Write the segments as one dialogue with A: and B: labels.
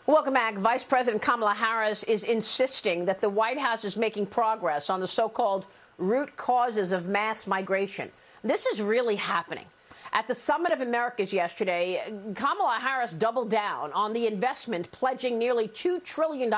A: Welcome back. Vice President Kamala Harris is insisting that the White House is making progress on the so-called root causes of mass migration. This is really happening. At the Summit of Americas yesterday, Kamala Harris doubled down on the investment, pledging nearly $2 trillion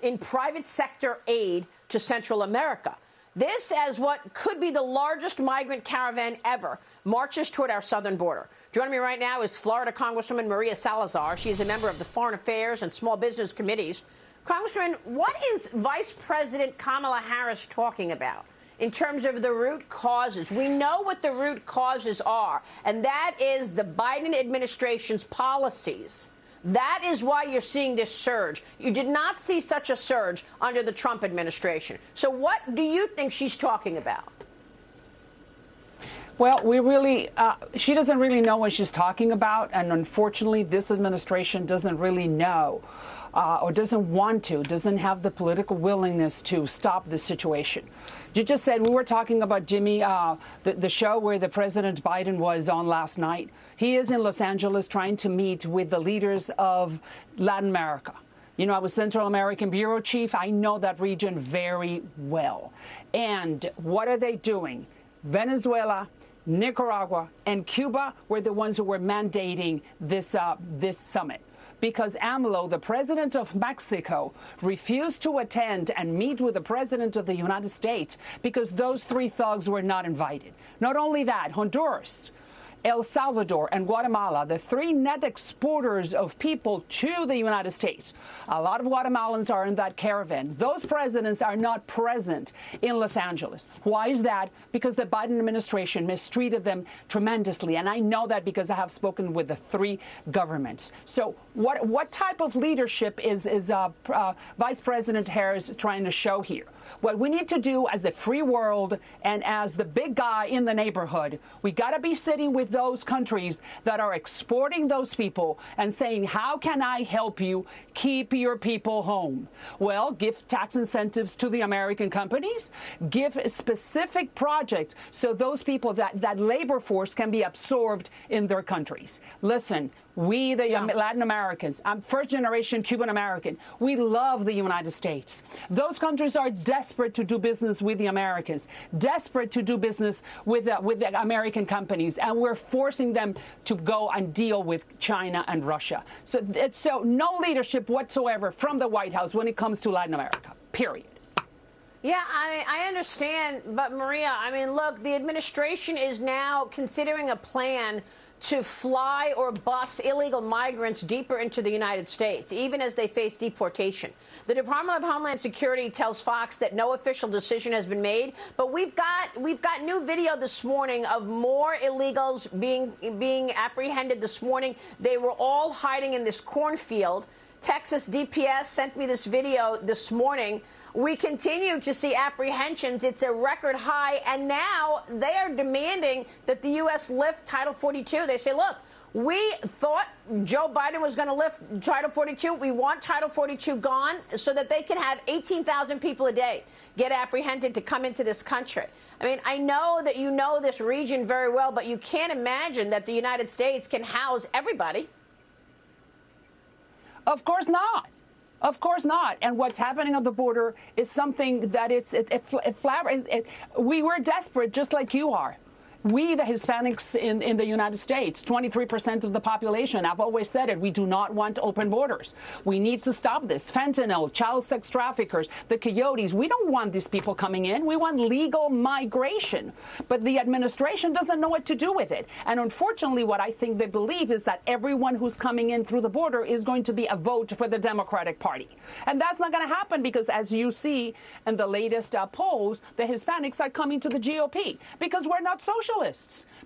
A: in private sector aid to Central America. This, as what could be the largest migrant caravan ever, marches toward our southern border. Joining me right now is Florida Congresswoman Maria Salazar. She is a member of the Foreign Affairs and Small Business Committees. Congresswoman, what is Vice President Kamala Harris talking about in terms of the root causes? We know what the root causes are, and that is the Biden administration's policies. That is why you're seeing this surge. You did not see such a surge under the Trump administration. So what do you think she's talking about?
B: Well, she doesn't really know what she's talking about. And unfortunately, this administration doesn't really know or doesn't have the political willingness to stop this situation. You just said, we were talking about Jimmy, the show where the President Biden was on last night. He is in Los Angeles trying to meet with the leaders of Latin America. You know, I was Central American Bureau Chief. I know that region very well. And what are they doing? Venezuela, Nicaragua, and Cuba were the ones who were mandating this summit, because AMLO, the president of Mexico, refused to attend and meet with the president of the United States because those three thugs were not invited. Not only that, Honduras, El Salvador, and Guatemala, the three net exporters of people to the United States. A lot of Guatemalans are in that caravan. Those presidents are not present in Los Angeles. Why is that? Because the Biden administration mistreated them tremendously. And I know that because I have spoken with the three governments. So what type of leadership is Vice President Harris trying to show here? What we need to do as the free world and as the big guy in the neighborhood, we got to be sitting with those countries that are exporting those people and saying, how can I help you keep your people home? Well, give tax incentives to the American companies, give specific projects so those people, that labor force can be absorbed in their countries. Listen, we, the Latin Americans, I'm first-generation Cuban American, we love the United States. Those countries are desperate to do business with the Americans, desperate to do business with the American companies, and we're forcing them to go and deal with China and Russia. So no leadership whatsoever from the White House when it comes to Latin America, period.
A: Yeah, I understand, but Maria, I mean, look, the administration is now considering a plan to fly or bus illegal migrants deeper into the United States, even as they face deportation. The Department of Homeland Security tells Fox that no official decision has been made, but we've got new video this morning of more illegals being apprehended this morning. They were all hiding in this cornfield. Texas DPS sent me this video this morning. We continue to see apprehensions. It's a record high. And now they are demanding that the U.S. lift Title 42. They say, look, we thought Joe Biden was going to lift Title 42. We want Title 42 gone so that they can have 18,000 people a day get apprehended to come into this country. I mean, I know that you know this region very well, but you can't imagine that the United States can house everybody.
B: Of course not. Of course not. And what's happening on the border is something that we were desperate, just like you are. We, the Hispanics in the United States, 23% of the population, I've always said it, we do not want open borders. We need to stop this. Fentanyl, child sex traffickers, the coyotes, we don't want these people coming in. We want legal migration. But the administration doesn't know what to do with it. And unfortunately, what I think they believe is that everyone who's coming in through the border is going to be a vote for the Democratic Party. And that's not going to happen because, as you see in the latest polls, the Hispanics are coming to the GOP because we're not socialists.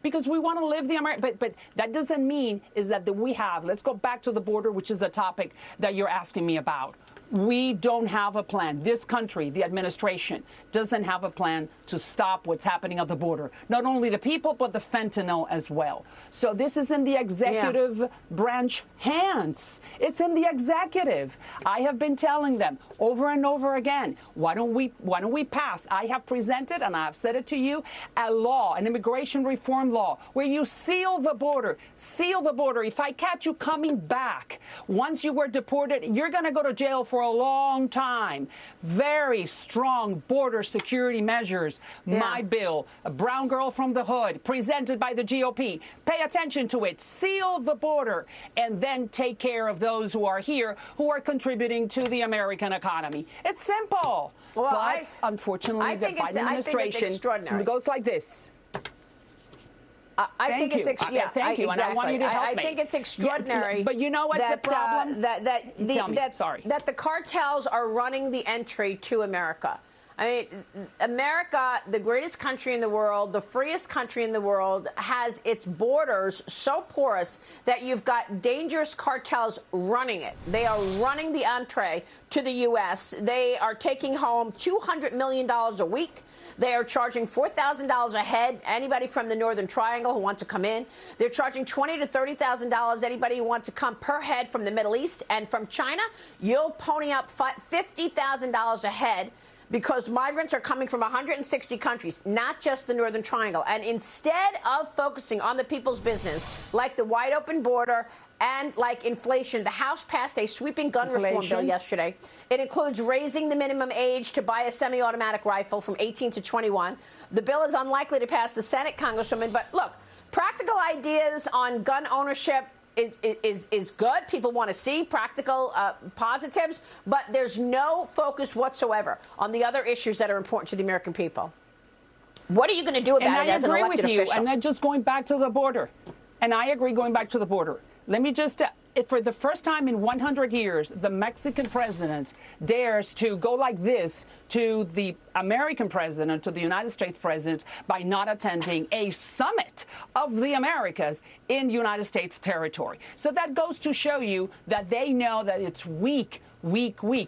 B: Because we want to live the American, but that doesn't mean is that we have. Let's go back to the border, which is the topic that you're asking me about. We don't have a plan. This country, the administration, doesn't have a plan to stop what's happening at the border. Not only the people, but the fentanyl as well. So this is in the executive branch hands. It's in the executive. I have been telling them over and over again, why don't we pass? I have presented, and I have said it to you, a law, an immigration reform law, where you seal the border. Seal the border. If I catch you coming back, once you were deported, you're going to go to jail for a long time. Very strong border security measures. Yeah. My bill, a brown girl from the hood, presented by the GOP. Pay attention to it. Seal the border, and then take care of those who are here, who are contributing to the American economy. It's simple.
A: Well,
B: but unfortunately, the Biden administration goes like this.
A: Thank you.
B: And I want you to help me.
A: I think it's extraordinary.
B: Yeah, but you know what's the problem?
A: That the cartels are running the entry to America. I mean, America, the greatest country in the world, the freest country in the world, has its borders so porous that you've got dangerous cartels running it. They are running the entree to the U.S. They are taking home $200 million a week. They are charging $4,000 a head, anybody from the Northern Triangle who wants to come in. They're charging $20,000 to $30,000, anybody who wants to come per head from the Middle East. And from China, you'll pony up $50,000 a head, because migrants are coming from 160 countries, not just the Northern Triangle. And instead of focusing on the people's business, like the wide open border and like inflation, the House passed a sweeping gun reform bill yesterday. It includes raising the minimum age to buy a semi-automatic rifle from 18 to 21. The bill is unlikely to pass the Senate, Congresswoman. But look, practical ideas on gun ownership is good. People want to see practical positives, but there's no focus whatsoever on the other issues that are important to the American people. What are you going to do about it as an elected official?
B: And I agree with you. And then just going back to the border. And I agree going back to the border. Let me just, for the first time in 100 years, the Mexican president dares to go like this to the American president, to the United States president, by not attending a summit of the Americas in United States territory. So that goes to show you that they know that it's weak.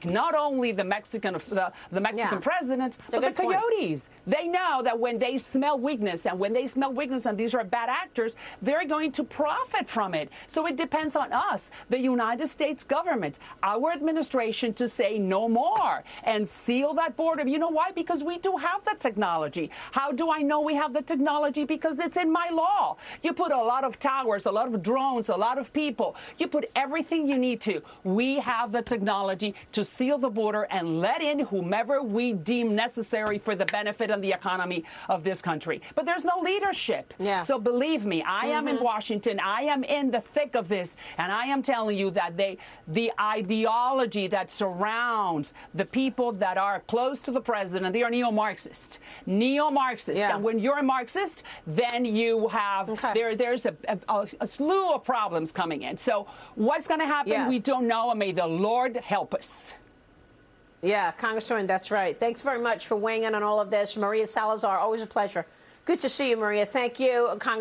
B: Not only the Mexican president, but the coyotes. They know that when they smell weakness, and these are bad actors, they're going to profit from it. So it depends on us, the United States government, our administration, to say no more and seal that border. You know why? Because we do have the technology. How do I know we have the technology? Because it's in my law. You put a lot of towers, a lot of drones, a lot of people. You put everything you need to. We have the technology to seal the border and let in whomever we deem necessary for the benefit of the economy of this country. But there's no leadership. Yeah. So believe me, I am in Washington. I am in the thick of this. And I am telling you that the ideology that surrounds the people that are close to the president, they are neo-Marxist. Yeah. And when you're a Marxist, then you have, there's a slew of problems coming in. So what's going to happen? We don't know. And may the Lord help us.
A: Yeah, Congresswoman, that's right. Thanks very much for weighing in on all of this. Maria Salazar, always a pleasure. Good to see you, Maria. Thank you, Congresswoman.